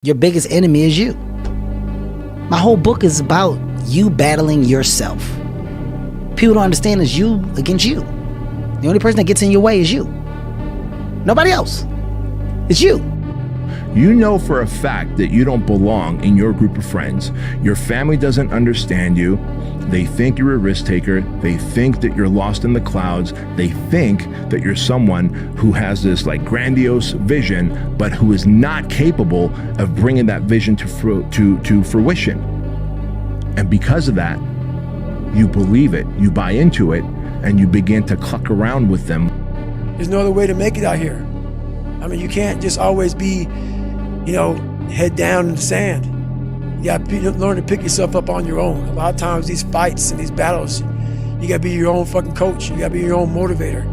Your biggest enemy is you. My whole book is about you battling yourself. People don't understand it's you against you. The only person that gets in your way is you. Nobody else. It's you. You know for a fact that you don't belong in your group of friends. Your family doesn't understand you. They think you're a risk taker. They think that you're lost in the clouds. They think that you're someone who has this like grandiose vision, but who is not capable of bringing that vision to fruition. And because of that, you believe it, you buy into it, and you begin to cluck around with them. There's no other way to make it out here. I mean, you can't just always be, head down in the sand. You gotta learn to pick yourself up on your own. A lot of times these fights and these battles, you gotta be your own fucking coach. You gotta be your own motivator.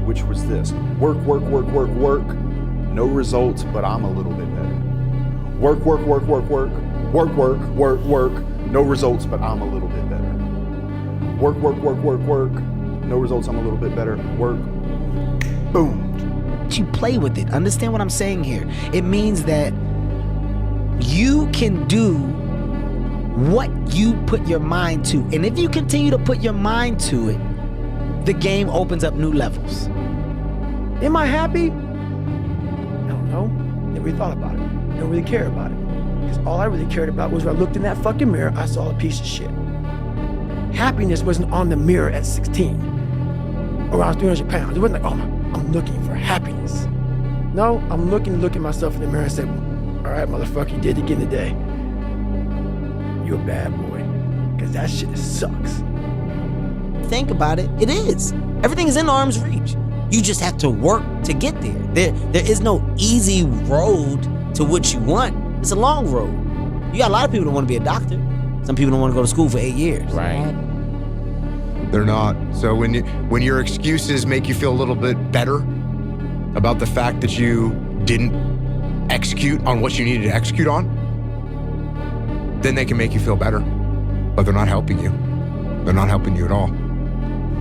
Which was this: work, work, work, work, work. No results, but I'm a little bit better. Work, work, work, work, work. Work, work, work, work. No results, but I'm a little bit better. Work, work, work, work, work. No results, I'm a little bit better. Work. Boom. You play with it. Understand what I'm saying here? It means that you can do what you put your mind to. And if you continue to put your mind to it, the game opens up new levels. Am I happy? I don't know. Never really thought about it. Don't really care about it. Because all I really cared about was when I looked in that fucking mirror, I saw a piece of shit. Happiness wasn't on the mirror at 16 or when I was 300 pounds. It wasn't like, I'm looking for happiness. No, I'm looking at myself in the mirror and say, all right, motherfucker, you did it again today. You're a bad boy. Because that shit sucks. Think about it. It is. Everything is in arm's reach. You just have to work to get there. There is no easy road to what you want. It's a long road. You got a lot of people that want to be a doctor. Some people don't want to go to school for 8 years. Right. They're not. So when your excuses make you feel a little bit better about the fact that you didn't execute on what you needed to execute on, then they can make you feel better. But they're not helping you. They're not helping you at all.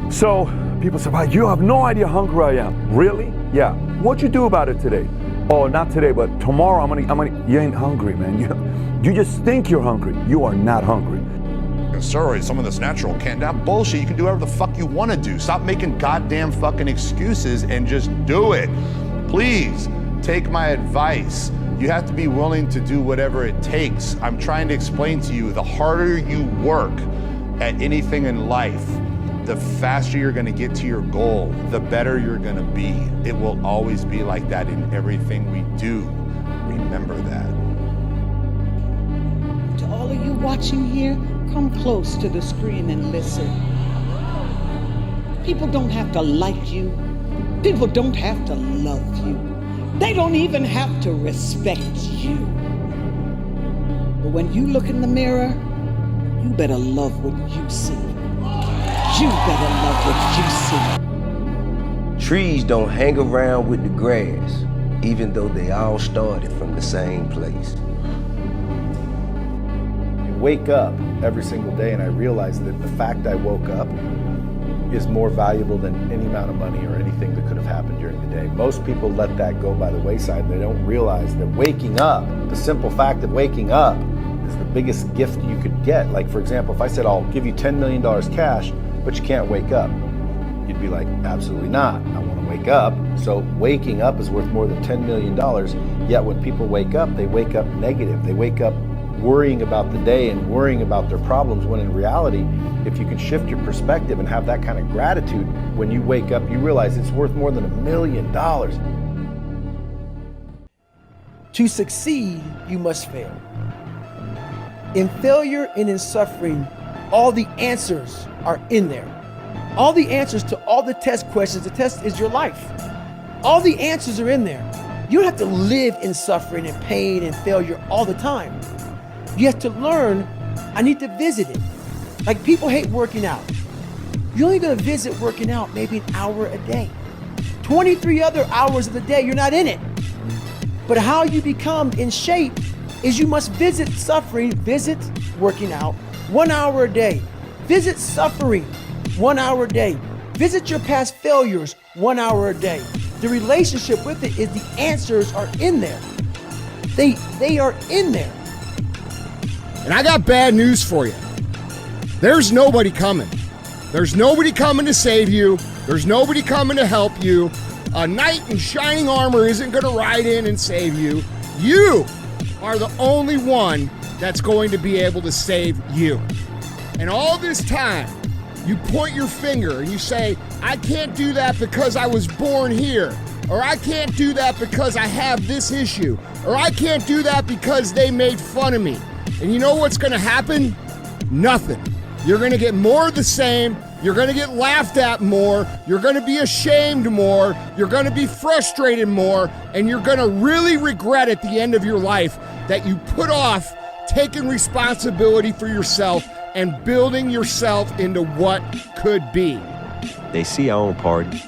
So people say, wow, you have no idea how hungry I am. Really? Yeah. What'd you do about it today? Oh, not today, but tomorrow I'm gonna. You ain't hungry, man. You just think you're hungry. You are not hungry. Steroids, some of this natural can't. That bullshit. You can do whatever the fuck you want to do. Stop making goddamn fucking excuses and just do it. Please take my advice. You have to be willing to do whatever it takes. I'm trying to explain to you, the harder you work at anything in life, the faster you're going to get to your goal, the better you're going to be. It will always be like that in everything we do. Remember that. To all of you watching here, come close to the screen and listen. People don't have to like you. People don't have to love you. They don't even have to respect you. But when you look in the mirror, you better love what you see. You better love what you see. Trees don't hang around with the grass, even though they all started from the same place. I wake up every single day and I realize that the fact I woke up is more valuable than any amount of money or anything that could have happened during the day. Most people let that go by the wayside. They don't realize that waking up, the simple fact of waking up, is the biggest gift you could get. Like, for example, if I said, I'll give you $10 million cash, but you can't wake up, you'd be like, absolutely not. I want to wake up. So waking up is worth more than $10 million. Yet when people wake up, they wake up negative. They wake up worrying about the day and worrying about their problems, when in reality, if you can shift your perspective and have that kind of gratitude, when you wake up, you realize it's worth more than $1 million. To succeed, you must fail. In failure and in suffering, all the answers are in there. All the answers to all the test questions. The test is your life. All the answers are in there. You don't have to live in suffering and pain and failure all the time. You have to learn, I need to visit it. Like, people hate working out. You're only gonna visit working out maybe an hour a day. 23 other hours of the day, you're not in it. But how you become in shape is you must visit suffering, visit working out 1 hour a day. Visit suffering 1 hour a day. Visit your past failures 1 hour a day. The relationship with it is the answers are in there. They are in there. And I got bad news for you. There's nobody coming. There's nobody coming to save you. There's nobody coming to help you. A knight in shining armor isn't going to ride in and save you. You are the only one that's going to be able to save you. And all this time, you point your finger and you say, I can't do that because I was born here. Or I can't do that because I have this issue. Or I can't do that because they made fun of me. And you know what's going to happen? Nothing. You're going to get more of the same. You're going to get laughed at more. You're going to be ashamed more. You're going to be frustrated more. And you're going to really regret at the end of your life that you put off taking responsibility for yourself and building yourself into what could be. They see I don't party,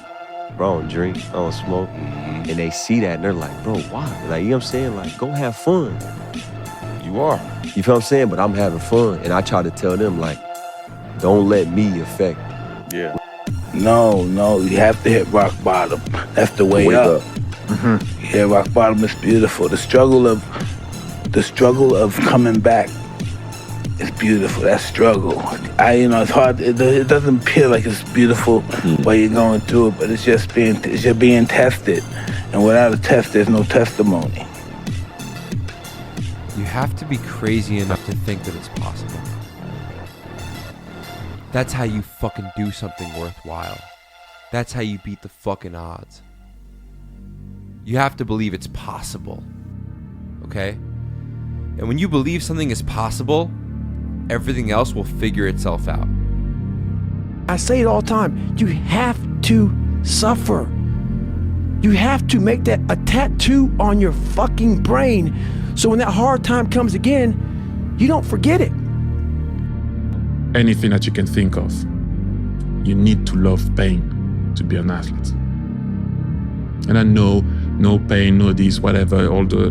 bro, I don't drink, I don't smoke, and they see that and they're like, bro, why? Like, you know what I'm saying? Like, go have fun. You are. You feel what I'm saying? But I'm having fun, and I try to tell them, like, don't let me affect. Yeah. No, you have to hit rock bottom. That's the way up. Yeah, rock bottom is beautiful. The struggle of coming back is beautiful. That struggle. It's hard. It doesn't appear like it's beautiful while you're going through it, but it's just being tested. And without a test, there's no testimony. You have to be crazy enough to think that it's possible. That's how you fucking do something worthwhile. That's how you beat the fucking odds. You have to believe it's possible. Okay? And when you believe something is possible, everything else will figure itself out. I say it all the time. You have to suffer. You have to make that a tattoo on your fucking brain, so when that hard time comes again, you don't forget it. Anything that you can think of, you need to love pain to be an athlete. And I know, no pain, no this, whatever, all the,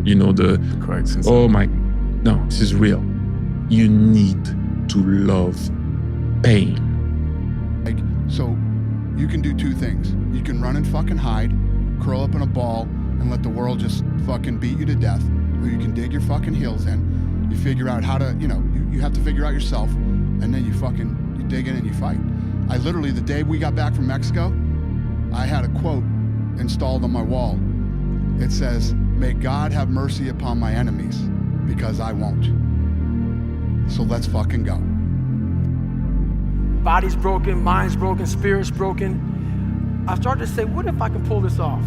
correct. Oh my, no, this is real. You need to love pain. Like, so you can do two things. You can run and fucking hide, curl up in a ball, and let the world just fucking beat you to death. Or you can dig your fucking heels in. You figure out how to, you have to figure out yourself, and then you dig in and you fight. I literally, the day we got back from Mexico, I had a quote installed on my wall. It says, "May God have mercy upon my enemies, because I won't." So let's fucking go. Body's broken, mind's broken, spirit's broken. I started to say, what if I can pull this off?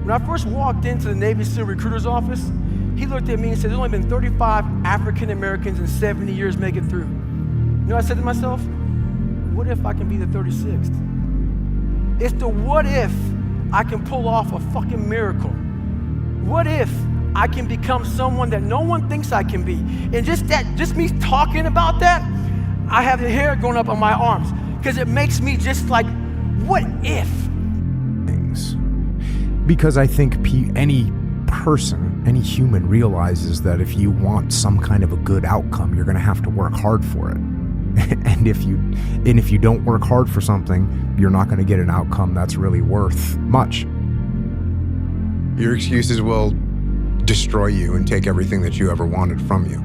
When I first walked into the Navy SEAL recruiter's office, he looked at me and said, there's only been 35 African Americans in 70 years make it through. You know what I said to myself? What if I can be the 36th? It's the what if I can pull off a fucking miracle. What if I can become someone that no one thinks I can be? And just me talking about that, I have the hair going up on my arms, because it makes me just like, what if? Because I think any person, any human realizes that if you want some kind of a good outcome, you're gonna have to work hard for it. And if you don't work hard for something, you're not gonna get an outcome that's really worth much. Your excuses will destroy you and take everything that you ever wanted from you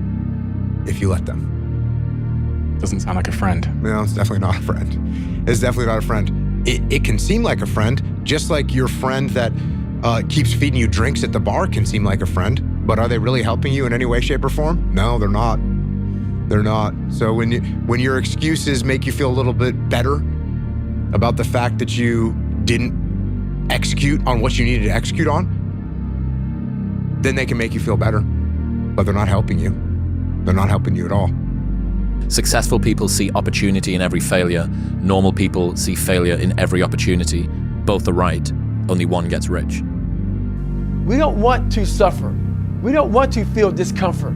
if you let them. Doesn't sound like a friend. No, it's definitely not a friend. It's definitely not a friend. It can seem like a friend, just like your friend that keeps feeding you drinks at the bar can seem like a friend, but are they really helping you in any way, shape, or form? No, they're not. They're not. So when your excuses make you feel a little bit better about the fact that you didn't execute on what you needed to execute on, then they can make you feel better, but they're not helping you. They're not helping you at all. Successful people see opportunity in every failure. Normal people see failure in every opportunity. Both are right. Only one gets rich. We don't want to suffer. We don't want to feel discomfort.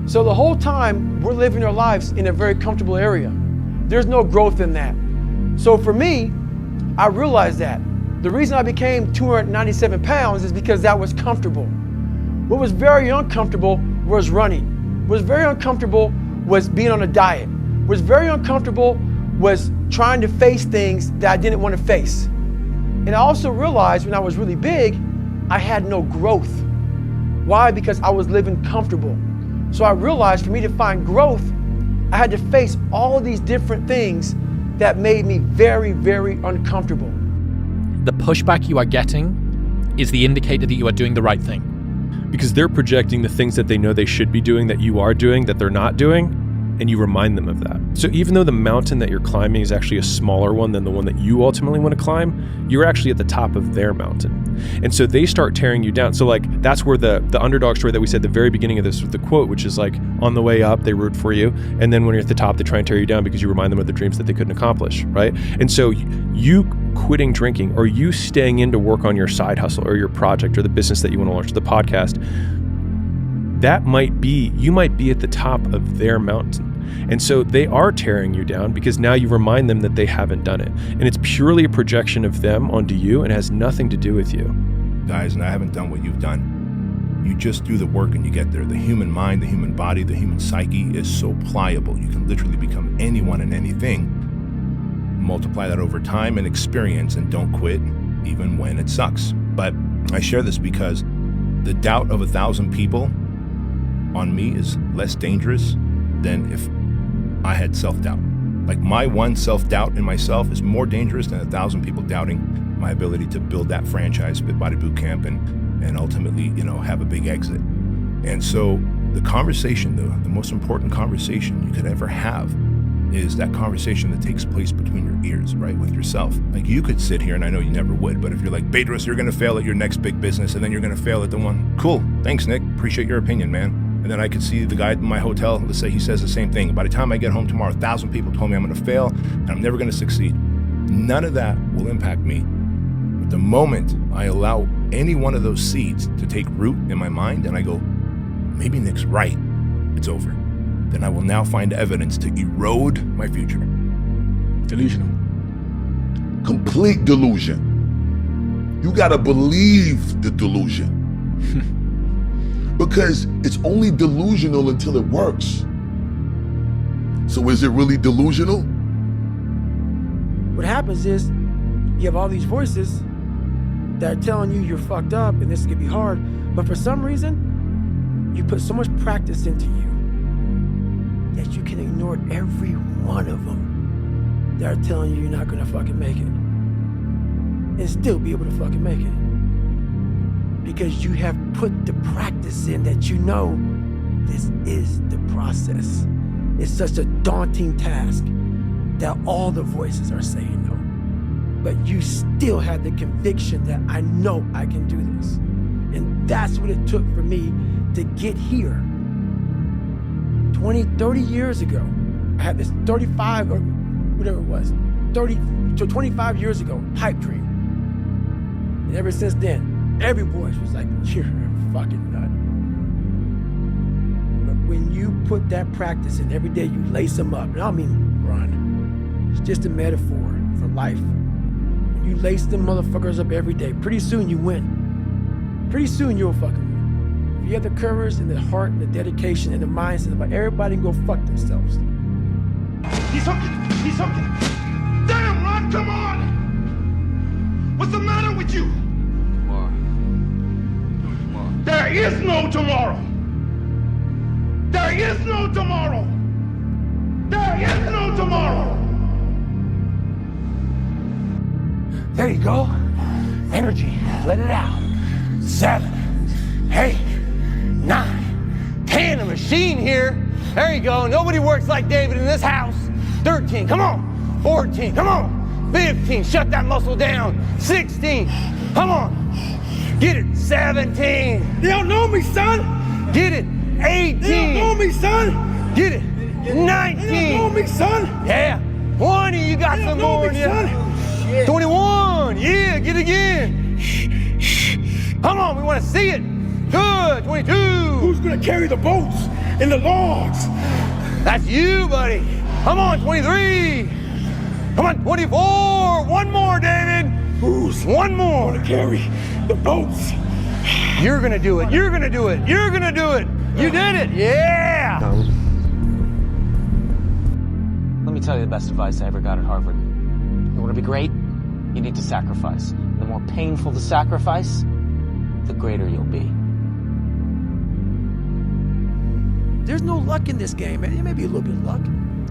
So the whole time, we're living our lives in a very comfortable area. There's no growth in that. So for me, I realized that. The reason I became 297 pounds is because that was comfortable. What was very uncomfortable was running. What was very uncomfortable was being on a diet. What was very uncomfortable was trying to face things that I didn't want to face. And I also realized when I was really big, I had no growth. Why? Because I was living comfortable. So I realized for me to find growth, I had to face all these different things that made me very, very uncomfortable. The pushback you are getting is the indicator that you are doing the right thing. Because they're projecting the things that they know they should be doing that you are doing that they're not doing, and you remind them of that. So even though the mountain that you're climbing is actually a smaller one than the one that you ultimately want to climb, you're actually at the top of their mountain. And so they start tearing you down. So like, that's where the underdog story that we said at the very beginning of this with the quote, which is like, on the way up, they root for you. And then when you're at the top, they try and tear you down because you remind them of the dreams that they couldn't accomplish, right? And so you quitting drinking, or you staying in to work on your side hustle or your project or the business that you want to launch, the podcast, that might be, you might be at the top of their mountain. And so they are tearing you down because now you remind them that they haven't done it. And it's purely a projection of them onto you and has nothing to do with you. Guys, and I haven't done what you've done. You just do the work and you get there. The human mind, the human body, the human psyche is so pliable. You can literally become anyone and anything. Multiply that over time and experience, and don't quit even when it sucks. But I share this because the doubt of 1,000 people on me is less dangerous than if I had self-doubt. Like, my one self-doubt in myself is more dangerous than 1,000 people doubting my ability to build that franchise, Fit Body Boot Camp, and ultimately, have a big exit. And so the conversation, the most important conversation you could ever have is that conversation that takes place between your ears, right, with yourself. Like, you could sit here, and I know you never would, but if you're like, Bedros, you're gonna fail at your next big business, and then you're gonna fail at the one. Cool, thanks, Nick, appreciate your opinion, man. And then I could see the guy in my hotel, let's say he says the same thing. By the time I get home tomorrow, 1,000 people told me I'm gonna fail, and I'm never gonna succeed. None of that will impact me. But the moment I allow any one of those seeds to take root in my mind, and I go, maybe Nick's right, it's over. Then I will now find evidence to erode my future. Delusional. Complete delusion. You gotta believe the delusion. Because it's only delusional until it works. So is it really delusional? What happens is you have all these voices that are telling you you're fucked up and this is gonna be hard, but for some reason, you put so much practice into you that you can ignore every one of them that are telling you you're not gonna fucking make it, and still be able to fucking make it. Because you have put the practice in that you know this is the process. It's such a daunting task that all the voices are saying no. But you still have the conviction that I know I can do this. And that's what it took for me to get here. 20, 30 years ago, I had this 35 or whatever it was, 30 to 25 years ago, pipe dream. And ever since then, every voice was like, you're a fucking nut. But when you put that practice in, every day you lace them up, and I don't mean run, it's just a metaphor for life. When you lace them motherfuckers up every day, pretty soon you win. Pretty soon you'll fucking win. If you have the courage and the heart and the dedication and the mindset of everybody can go fuck themselves. He's hooking! He's hooking! Damn, Ron, come on! What's the matter with you? There is no tomorrow. There is no tomorrow. There is no tomorrow. There you go. Energy. Let it out. 7, 8, 9, 10. A machine here. There you go. Nobody works like David in this house. 13. Come on. 14. Come on. 15. Shut that muscle down. 16. Come on. Get it, 17. They don't know me, son. Get it, 18. They don't know me, son. Get it, 19. They don't know me, son. Yeah, 20, you got some more in you. 21, yeah, get it again. Come on, we want to see it. Good, 22. Who's gonna carry the boats and the logs? That's you, buddy. Come on, 23. Come on, 24. One more, David. Who's one more to carry the boats? You're gonna do it. You're gonna do it. You're gonna do it. You did it. Yeah. Let me tell you the best advice I ever got at Harvard. You want to be great? You need to sacrifice. The more painful the sacrifice, the greater you'll be. There's no luck in this game, man. It may be a little bit of luck,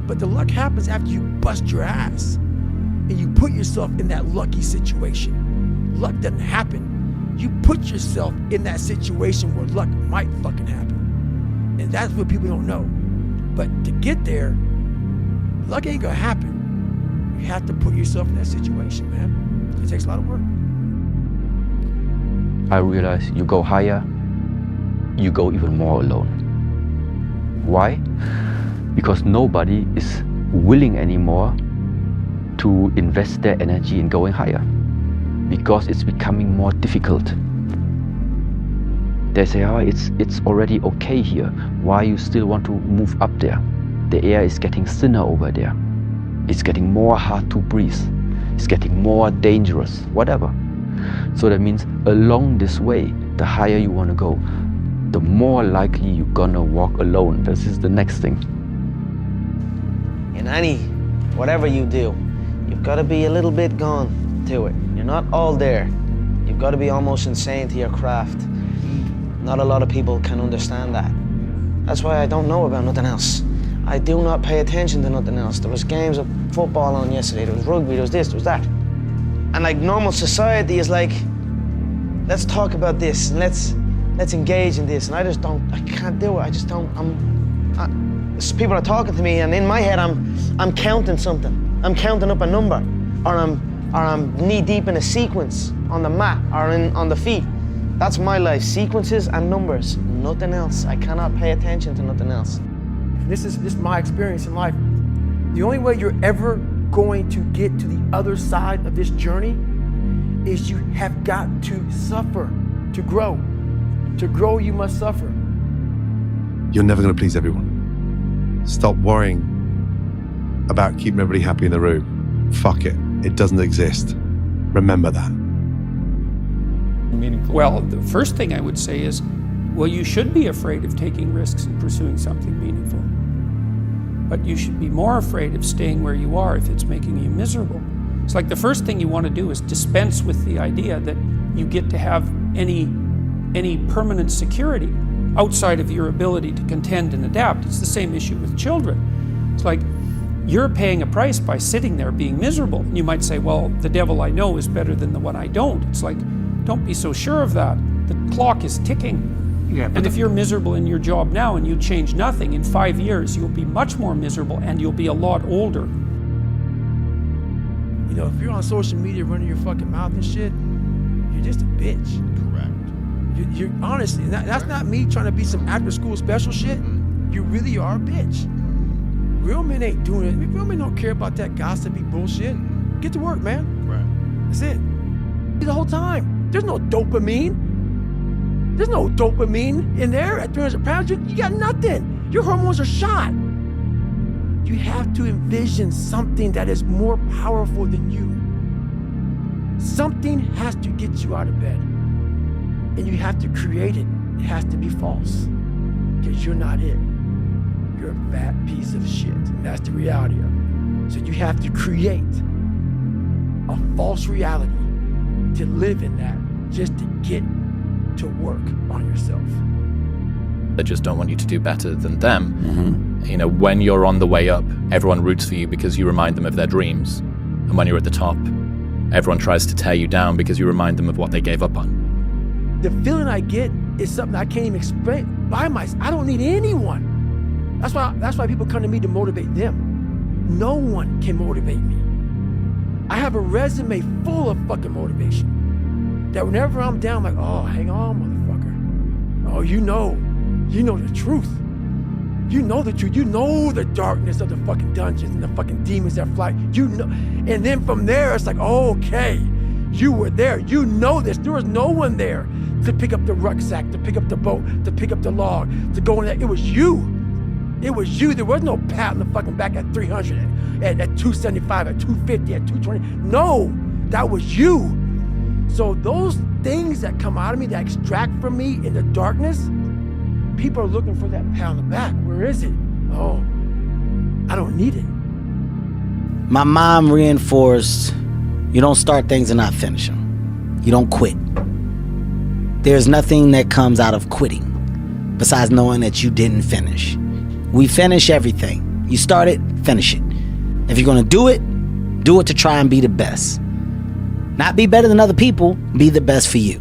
but the luck happens after you bust your ass and you put yourself in that lucky situation. Luck doesn't happen. You put yourself in that situation where luck might fucking happen. And that's what people don't know. But to get there, luck ain't gonna happen. You have to put yourself in that situation, man. It takes a lot of work. I realize you go higher, you go even more alone. Why? Because nobody is willing anymore to invest their energy in going higher, because it's becoming more difficult. They say, oh, it's already okay here. Why you still want to move up there? The air is getting thinner over there. It's getting more hard to breathe. It's getting more dangerous, whatever. So that means along this way, the higher you want to go, the more likely you're gonna walk alone. This is the next thing. In any, whatever you do, you've got to be a little bit gone to it. You're not all there. You've got to be almost insane to your craft. Not a lot of people can understand that. That's why I don't know about nothing else. I do not pay attention to nothing else. There was games of football on yesterday, there was rugby, there was this, there was that. And like normal society is like, let's talk about this, and let's engage in this. And I can't do it. I just don't, people are talking to me and in my head I'm counting something. I'm counting up a number, or I'm knee deep in a sequence on the mat or on the feet. That's my life, sequences and numbers, nothing else. I cannot pay attention to nothing else. This is my experience in life. The only way you're ever going to get to the other side of this journey is you have got to suffer to grow. To grow, you must suffer. You're never going to please everyone. Stop worrying about keeping everybody happy in the room. Fuck it. It doesn't exist. Remember that. Meaningful. Well, the first thing I would say is, well, you should be afraid of taking risks and pursuing something meaningful. But you should be more afraid of staying where you are if it's making you miserable. It's like the first thing you want to do is dispense with the idea that you get to have any permanent security outside of your ability to contend and adapt. It's the same issue with children. It's like you're paying a price by sitting there being miserable. And you might say, well, the devil I know is better than the one I don't. It's like, don't be so sure of that. The clock is ticking. Yeah, and if you're miserable in your job now and you change nothing, in 5 years you'll be much more miserable and you'll be a lot older. You know, if you're on social media running your fucking mouth and shit, you're just a bitch. Correct. You're honestly, that's not me trying to be some after school special shit. You really are a bitch. Real men ain't doing it. Real men don't care about that gossipy bullshit. Get to work, man. Right. That's it. The whole time. There's no dopamine. There's no dopamine in there at 300 pounds. You got nothing. Your hormones are shot. You have to envision something that is more powerful than you. Something has to get you out of bed. And you have to create it. It has to be false. Because you're not it. You're a fat piece of shit. And that's the reality of it. So you have to create a false reality to live in that, just to get to work on yourself. They just don't want you to do better than them. Mm-hmm. You know, when you're on the way up, everyone roots for you because you remind them of their dreams. And when you're at the top, everyone tries to tear you down because you remind them of what they gave up on. The feeling I get is something I can't even explain by myself. I don't need anyone. That's why people come to me to motivate them. No one can motivate me. I have a resume full of fucking motivation. That whenever I'm down, I'm like, oh, hang on, motherfucker. Oh, you know the truth. You know the truth. You know the darkness of the fucking dungeons and the fucking demons that fly. You know, and then from there, it's like, oh, okay, you were there. You know this. There was no one there to pick up the rucksack, to pick up the boat, to pick up the log, to go in there. It was you. It was you. There was no pat on the fucking back at 300, at 275, at 250, at 220. No, that was you. So those things that come out of me, that extract from me in the darkness, people are looking for that pat on the back. Where is it? Oh, I don't need it. My mom reinforced, you don't start things and not finish them. You don't quit. There's nothing that comes out of quitting besides knowing that you didn't finish. We finish everything. You start it, finish it. If you're gonna do it to try and be the best. Not be better than other people, be the best for you.